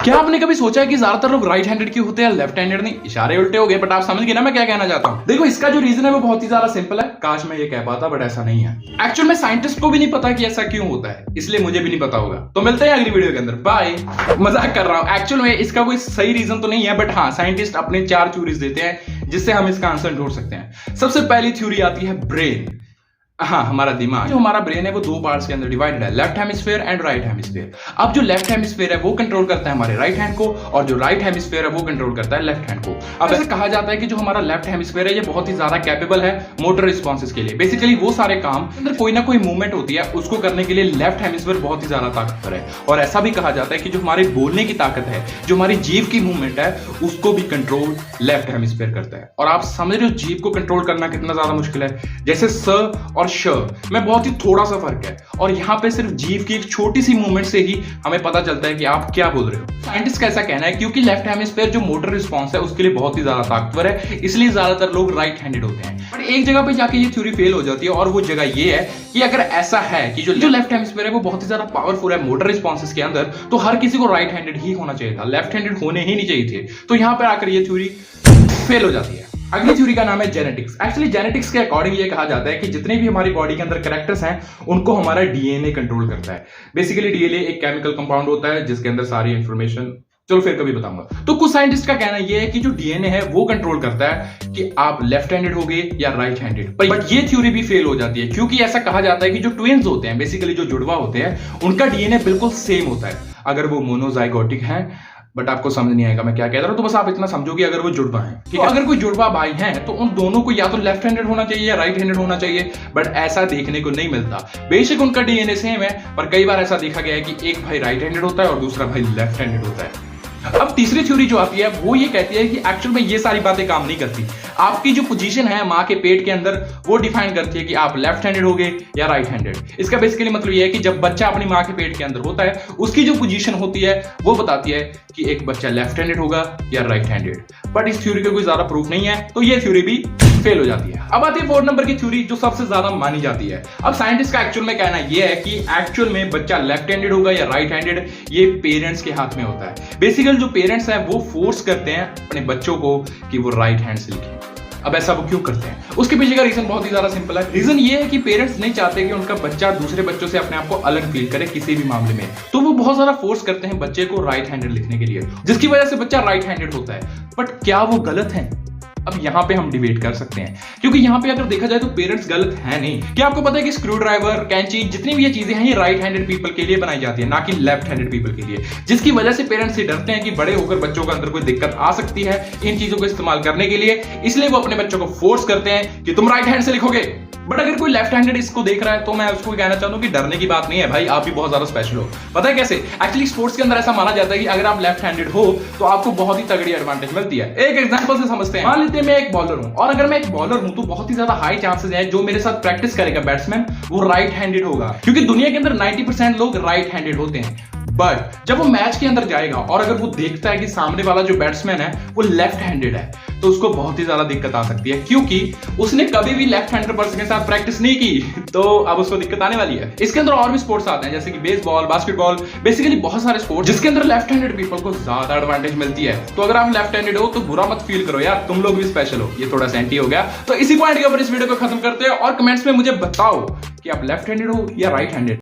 क्या आपने कभी सोचा है कि ज्यादातर लोग राइट हैंडेड क्यों होते हैं, लेफ्ट हैंडेड नहीं? इशारे उल्टे हो गए, बट आप समझ गए ना मैं क्या कहना चाहता हूं। देखो, इसका जो रीजन है वो बहुत ही ज्यादा सिंपल है। काश मैं ये कह पाता, बट ऐसा नहीं है। एक्चुअल में साइंटिस्ट को भी नहीं पता कि ऐसा क्यों होता है, इसलिए मुझे भी नहीं पता होगा। तो मिलते हैं अगली वीडियो के अंदर, बाय। मजाक कर रहा हूं, एक्चुअल में इसका कोई सही रीजन तो नहीं है, बट हाँ, साइंटिस्ट अपने 4 थ्योरीज देते हैं जिससे हम इसका आंसर ढूंढ सकते हैं। सबसे पहली थ्योरी आती है ब्रेन। हाँ, हमारा दिमाग। जो हमारा ब्रेन है वो 2 पार्ट्स के अंदर डिवाइडेड है, left hemisphere and right hemisphere. अब जो लेफ्ट हेमिस्फीयर है वो कंट्रोल करता है हमारे राइट हैंड को, और जो राइट हेमिस्फीयर है वो कंट्रोल करता है लेफ्ट हैंड को। अब ऐसे कहा जाता है कि जो हमारा लेफ्ट हेमिस्फीयर है ये बहुत ही ज्यादा कैपेबल है मोटर रिस्पॉन्सेज के लिए। बेसिकली वो सारे काम अंदर कोई ना कोई मूवमेंट होती है उसको करने के लिए लेफ्ट हेमिस्फीयर बहुत ही ज्यादा ताकतवर है। और ऐसा भी कहा जाता है कि जो हमारे बोलने की ताकत है, जो हमारी जीभ की मूवमेंट है, उसको भी कंट्रोल लेफ्ट हेमिस्फीयर करता है। और आप समझ रहे हो जीभ को कंट्रोल करना कितना ज्यादा मुश्किल है। जैसे स और श में बहुत ही थोड़ा सा फर्क है, और यहाँ पे सिर्फ जीभ की एक छोटी सी मूवमेंट से ही हमें पता चलता है कि आप क्या बोल रहे हो। साइंटिस्ट का ऐसा कहना है क्योंकि लेफ्ट हेमिस्फीयर जो मोटर रिस्पॉन्स है उसके लिए बहुत ही ज्यादा ताकतवर है, इसलिए ज्यादातर लोग राइट हैंडेड होते हैं। बट एक जगह पे जाके ये थ्योरी फेल हो जाती है, और वो जगह ये है कि अगर ऐसा है कि जो लेफ्ट हेमिस्फीयर है वो बहुत ही ज्यादा पावरफुल है मोटर रिस्पॉन्सेज के अंदर, तो हर किसी को राइट हैंडेड ही होना चाहिए था, लेफ्ट हैंडेड होने ही नहीं चाहिए थे। तो यहाँ पर आकर ये थ्योरी फेल हो जाती है। अगली थ्योरी का नाम है जेनेटिक्स। एक्चुअली जेनेटिक्स के अकॉर्डिंग ये कहा जाता है कि जितने भी हमारी बॉडी के अंदर कैरेक्टर्स हैं उनको हमारा डीएनए कंट्रोल करता है। बेसिकली डीएनए एक केमिकल कंपाउंड होता है जिसके अंदर सारी इंफॉर्मेशन, चलो फिर कभी बताऊंगा। तो कुछ साइंटिस्ट का कहना यह है कि जो डीएनए है वो कंट्रोल करता है कि आप लेफ्ट हैंडेड होगे या राइट हैंडेड। बट ये थ्योरी भी फेल हो जाती है क्योंकि ऐसा कहा जाता है कि जो ट्विन्स होते हैं, बेसिकली जो जुड़वा होते हैं, उनका डीएनए बिल्कुल सेम होता है अगर वो मोनोजाइगोटिक हैं। बट आपको समझ नहीं आएगा मैं क्या कह रहा हूं, तो बस आप इतना समझो कि अगर वो जुड़वा है, ठीक है, अगर कोई जुड़वा भाई है तो उन दोनों को या तो लेफ्ट हैंडेड होना चाहिए या राइट हैंडेड होना चाहिए। बट ऐसा देखने को नहीं मिलता। बेशक उनका डीएनए सेम है, पर कई बार ऐसा देखा गया है कि एक भाई राइट हैंडेड होता है और दूसरा भाई लेफ्ट हैंडेड होता है। अब तीसरी थ्योरी जो आती है वो ये कहती है कि एक्चुअल में ये सारी बातें काम नहीं करती। आपकी जो पोजीशन है मां के पेट के अंदर वो डिफाइन करती है कि आप लेफ्ट हैंडेड होगे या राइट हैंडेड। इसका बेसिकली मतलब ये है कि जब बच्चा अपनी मां के पेट के अंदर होता है उसकी जो पोजीशन होती है वो बताती है कि एक बच्चा लेफ्ट हैंडेड होगा या राइट हैंडेड। बट इस थ्योरी का कोई ज्यादा प्रूफ नहीं है, तो ये थ्योरी भी फेल हो जाती है। अब आती है 4 नंबर की थ्योरी जो सबसे ज्यादा मानी जाती है। अब साइंटिस्ट का एक्चुअल में कहना यह है कि एक्चुअल में बच्चा लेफ्ट हैंडेड होगा या राइट हैंडेड ये पेरेंट्स के हाथ में होता है। बेसिकली जो पेरेंट्स हैं वो फोर्स करते हैं अपने बच्चों को कि वो राइट हैंड से लिखें। अब ऐसा वो क्यों करते हैं, उसके पीछे का रीजन बहुत ही ज्यादा सिंपल है। रीजन ये है कि पेरेंट्स नहीं चाहते कि उनका बच्चा दूसरे बच्चों से अपने आप को अलग फील करे किसी भी मामले में, तो वो बहुत ज्यादा फोर्स करते हैं बच्चे को राइट हैंडेड लिखने के लिए, जिसकी वजह से बच्चा राइट हैंडेड होता है। बट क्या वो गलत है? अब यहां पे हम डिबेट कर सकते हैं, क्योंकि यहां पे अगर देखा जाए तो पेरेंट्स गलत है नहीं। क्या आपको पता है कि स्क्रू ड्राइवर, कैंची, जितनी भी ये चीजें हैं ये राइट हैंडेड पीपल के लिए बनाई जाती है, ना कि लेफ्ट हैंडेड पीपल के लिए, जिसकी वजह से पेरेंट्स से डरते हैं कि बड़े होकर बच्चों के अंदर कोई दिक्कत आ सकती है इन चीजों को इस्तेमाल करने के लिए, इसलिए वो अपने बच्चों को फोर्स करते हैं कि तुम राइट हैंड से लिखोगे। बट अगर कोई लेफ्ट हैंडेड इसको देख रहा है तो मैं उसको कहना चाहता हूं कि डरने की बात नहीं है भाई, आप भी बहुत ज्यादा स्पेशल हो। पता है कैसे? एक्चुअली स्पोर्ट्स के अंदर ऐसा माना जाता है कि अगर आप लेफ्ट हैंडेड हो तो आपको बहुत ही तगड़ी एडवांटेज मिलती है। एक एग्जांपल से समझते हैं। मान लेते हैं मैं एक बॉलर हूं, और अगर मैं एक बॉलर हूं तो बहुत ही ज्यादा हाई चांसेस है जो मेरे साथ प्रैक्टिस करेगा बैट्समैन वो राइट हैंडेड होगा, क्योंकि दुनिया के अंदर 90% लोग राइट हैंडेड होते हैं। बट जब वो मैच के अंदर जाएगा और अगर वो देखता है कि सामने वाला जो बैट्समैन है वो लेफ्ट हैंडेड है, तो उसको बहुत ही ज्यादा दिक्कत आ सकती है, क्योंकि उसने कभी भी लेफ्ट हैंडेड पर्सन के साथ प्रैक्टिस नहीं की, तो अब उसको दिक्कत आने वाली है। इसके अंदर और भी स्पोर्ट्स आते हैं जैसे कि बेसबॉल, बास्केटबॉल, बेसिकली बहुत सारे स्पोर्ट्स जिसके अंदर लेफ्ट हैंडेड पीपल को ज्यादा एडवांटेज मिलती है। तो अगर आप लेफ्ट हैंडेड हो तो बुरा मत फील करो यार, तुम लोग भी स्पेशल हो। ये थोड़ा सेंटी हो गया। तो इसी पॉइंट के ऊपर इस वीडियो को खत्म करते हैं, और कमेंट्स में मुझे बताओ कि आप लेफ्ट हैंडेड हो या राइट हैंडेड।